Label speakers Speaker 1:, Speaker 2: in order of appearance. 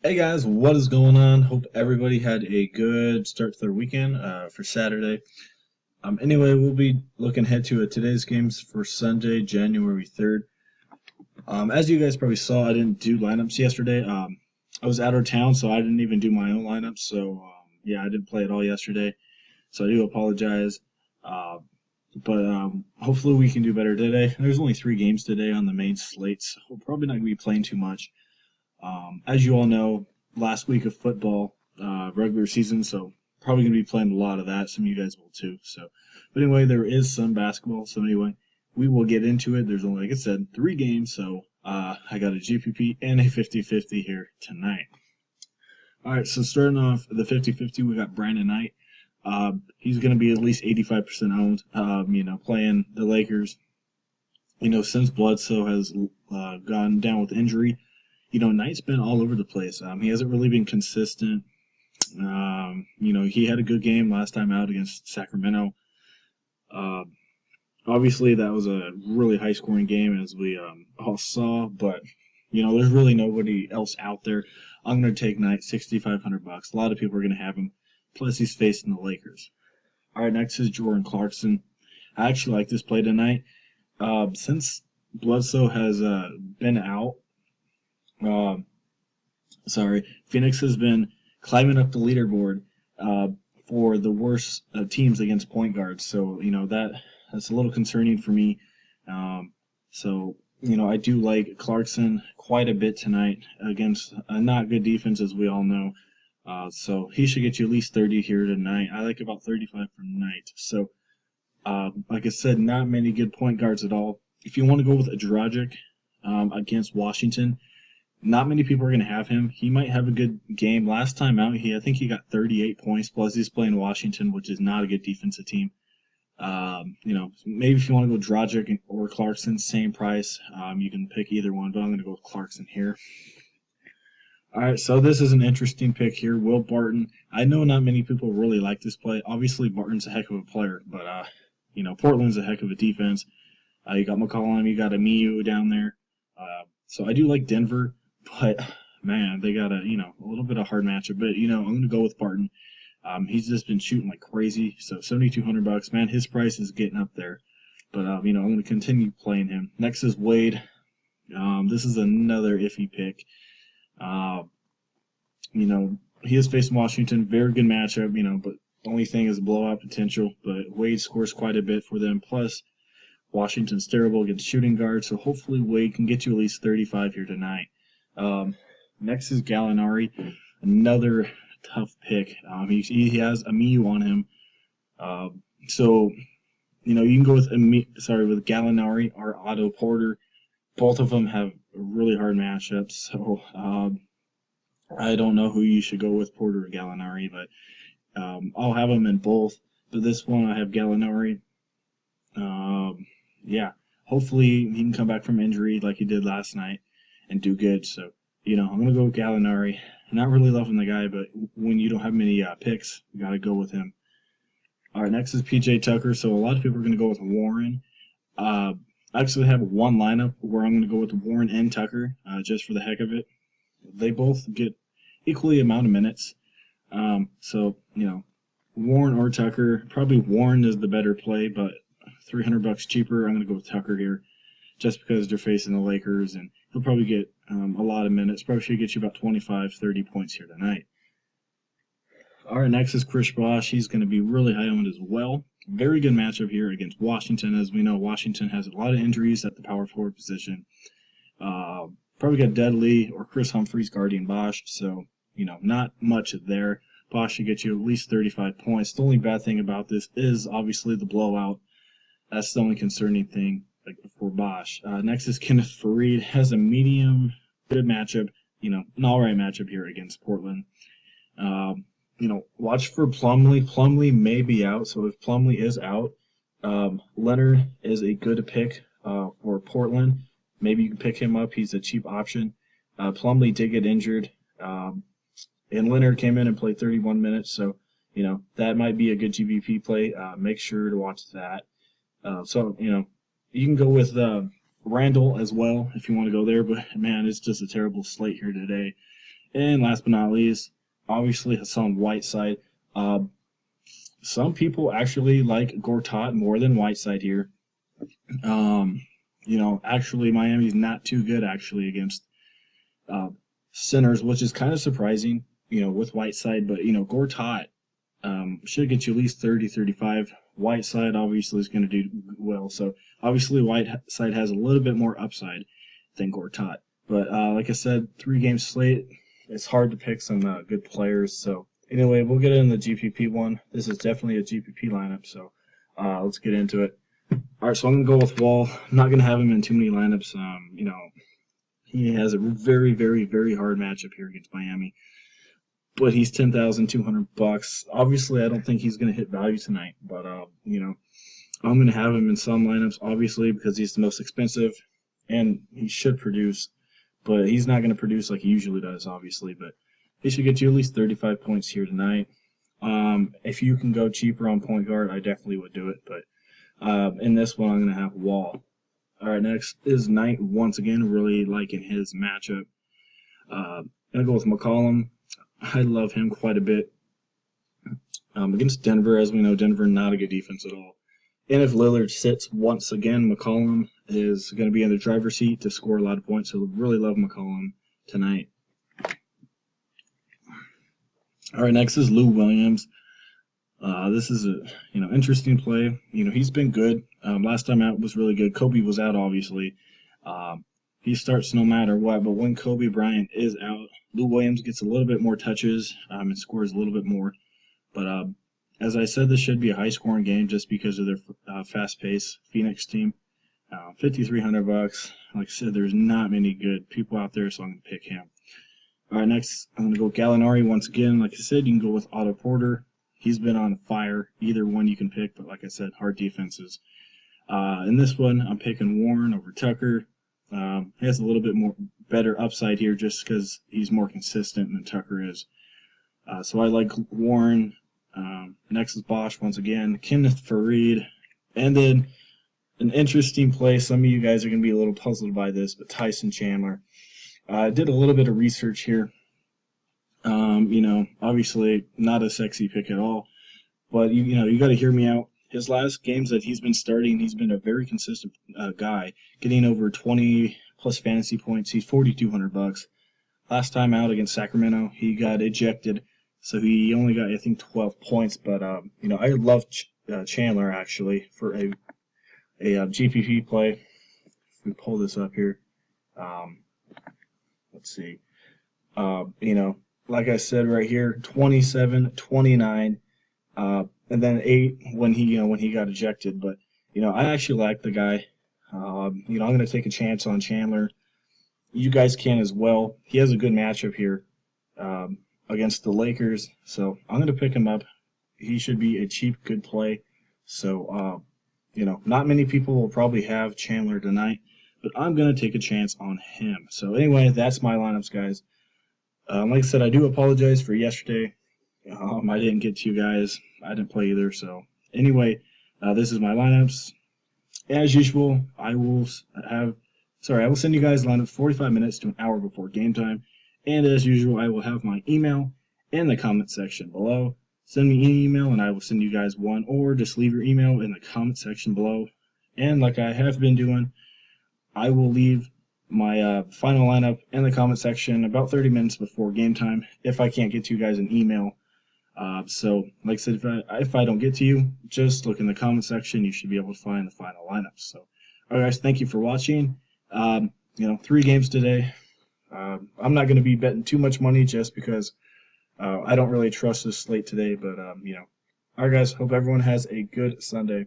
Speaker 1: Hey guys, what is going on? Hope everybody had a good start to their weekend for Saturday. Anyway, we'll be looking ahead to today's games for Sunday, January 3rd. As you guys probably saw, I didn't do lineups yesterday. I was out of town, so I didn't even do my own lineups. So, yeah, I didn't play at all yesterday. So I do apologize. Uh, but hopefully we can do better today. There's only 3 games today on the main slate, so we're probably not going to be playing too much. As you all know, last week of football, regular season, so probably going to be playing a lot of that. Some of you guys will too. So, but anyway, there is some basketball. So anyway, we will get into it. There's only, like I said, 3 games. So I got a GPP and a 50-50 here tonight. All right, so starting off the 50-50, we got Brandon Knight. He's going to be at least 85% owned. Playing the Lakers. Since Bledsoe has gone down with injury, Knight's been all over the place. He hasn't really been consistent. He had a good game last time out against Sacramento. Uh, Obviously, that was a really high-scoring game, as we all saw. But there's really nobody else out there. I'm going to take Knight, $6,500. A lot of people are going to have him. Plus, he's facing the Lakers. All right, next is Jordan Clarkson. I actually like this play tonight. Since Bledsoe has been out, uh, Phoenix has been climbing up the leaderboard for the worst teams against point guards. So that's a little concerning for me. I do like Clarkson quite a bit tonight against a not good defense, as we all know. So he should get you at least 30 here tonight. I like about 35 for Knight. So like I said, not many good point guards at all. If you want to go with a Dragic against Washington, not many people are going to have him. He might have a good game. Last time out, I think he got 38 points. Plus, he's playing Washington, which is not a good defensive team. Maybe if you want to go Dragic or Clarkson, same price. You can pick either one, but I'm going to go with Clarkson here. All right, so this is an interesting pick here. Will Barton. I know not many people really like this play. Obviously, Barton's a heck of a player, but Portland's a heck of a defense. You got McCollum, you got Amiyu down there. So I do like Denver. But man, they got a little bit of hard matchup. But I'm going to go with Barton. He's just been shooting like crazy. So $7,200, man, his price is getting up there. But I'm going to continue playing him. Next is Wade. This is another iffy pick. He is facing Washington, very good matchup. But the only thing is blowout potential. But Wade scores quite a bit for them. Plus, Washington's terrible against shooting guards. So hopefully Wade can get you at least 35 here tonight. Next is Gallinari, another tough pick. He has Amiyu on him, so you can go with with Gallinari or Otto Porter. Both of them have really hard matchups, so I don't know who you should go with, Porter or Gallinari, but I'll have them in both. But this one I have Gallinari. Hopefully he can come back from injury like he did last night and do good. So, I'm going to go with Gallinari. Not really loving the guy, but when you don't have many picks, you got to go with him. All right, next is PJ Tucker. So a lot of people are going to go with Warren. I actually have one lineup where I'm going to go with Warren and Tucker just for the heck of it. They both get equally amount of minutes. Warren or Tucker. Probably Warren is the better play, but $300 cheaper. I'm going to go with Tucker here just because they're facing the Lakers, and he'll probably get a lot of minutes. Probably should get you about 25, 30 points here tonight. All right, next is Chris Bosh. He's going to be really high owned as well. Very good matchup here against Washington. As we know, Washington has a lot of injuries at the power forward position. Probably got Dudley or Chris Humphreys guarding Bosh, so, not much there. Bosh should get you at least 35 points. The only bad thing about this is obviously the blowout. That's the only concerning thing for Bosh. Next is Kenneth Faried. Has a medium good matchup, an alright matchup here against Portland. Watch for Plumlee. Plumlee may be out, so if Plumlee is out, Leonard is a good pick for Portland. Maybe you can pick him up. He's a cheap option. Plumlee did get injured, and Leonard came in and played 31 minutes, so that might be a good GBP play. Make sure to watch that. You can go with Randall as well if you want to go there, but man, it's just a terrible slate here today. And last but not least, obviously Hassan Whiteside. Uh, some people actually like Gortat more than Whiteside here. Um, actually Miami's not too good actually against uh, centers, which is kind of surprising, with Whiteside. But Gortat should get you at least 30, 35. Whiteside obviously is going to do well. So obviously Whiteside has a little bit more upside than Gortat. But like I said, 3-game slate. It's hard to pick some good players. So anyway, we'll get in the GPP one. This is definitely a GPP lineup. So let's get into it. All right, so I'm going to go with Wall. I'm not going to have him in too many lineups. He has a very, very, very hard matchup here against Miami. But he's $10,200. Obviously, I don't think he's going to hit value tonight. But, I'm going to have him in some lineups, obviously, because he's the most expensive. And he should produce. But he's not going to produce like he usually does, obviously. But he should get you at least 35 points here tonight. If you can go cheaper on point guard, I definitely would do it. But in this one, I'm going to have Wall. All right, next is Knight. Once again, really liking his matchup. I'm going to go with McCollum. I love him quite a bit. Against Denver, as we know, Denver not a good defense at all. And if Lillard sits once again, McCollum is going to be in the driver's seat to score a lot of points. So really love McCollum tonight. All right, next is Lou Williams. This is a interesting play. He's been good. Last time out was really good. Kobe was out, obviously. He starts no matter what, but when Kobe Bryant is out, Lou Williams gets a little bit more touches and scores a little bit more. But as I said, this should be a high-scoring game just because of their fast-paced Phoenix team. $5,300. Like I said, there's not many good people out there, so I'm going to pick him. All right, next I'm going to go Gallinari once again. Like I said, you can go with Otto Porter. He's been on fire. Either one you can pick, but like I said, hard defenses. In this one, I'm picking Warren over Tucker. He has a little bit more better upside here just because he's more consistent than Tucker is. So I like Warren. Next is Bosch once again. Kenneth Farid. And then an interesting play. Some of you guys are going to be a little puzzled by this, but Tyson Chandler. I did a little bit of research here. Obviously not a sexy pick at all, but you got to hear me out. His last games that he's been starting, he's been a very consistent guy, getting over 20 plus fantasy points. He's $4,200. Last time out against Sacramento, he got ejected, so he only got, I think, 12 points. But I love Chandler actually for a GPP play. If we pull this up here, let's see. Like I said right here, 27, 29. And then 8 when he got ejected. But I actually like the guy. I'm going to take a chance on Chandler. You guys can as well. He has a good matchup here against the Lakers, so I'm going to pick him up. He should be a cheap, good play. So not many people will probably have Chandler tonight, but I'm going to take a chance on him. So anyway, that's my lineups, guys. Like I said, I do apologize for yesterday. I didn't get to you guys. I didn't play either. So anyway, this is my lineups. As usual, I will send you guys lineups 45 minutes to an hour before game time. And as usual, I will have my email in the comment section below. Send me an email and I will send you guys one, or just leave your email in the comment section below. And like I have been doing, I will leave my final lineup in the comment section about 30 minutes before game time if I can't get to you guys an email. So, like I said, if I don't get to you, just look in the comment section. You should be able to find the final lineups. So, all right, guys, thank you for watching. 3 games today. I'm not going to be betting too much money just because I don't really trust this slate today. But, all right, guys, hope everyone has a good Sunday.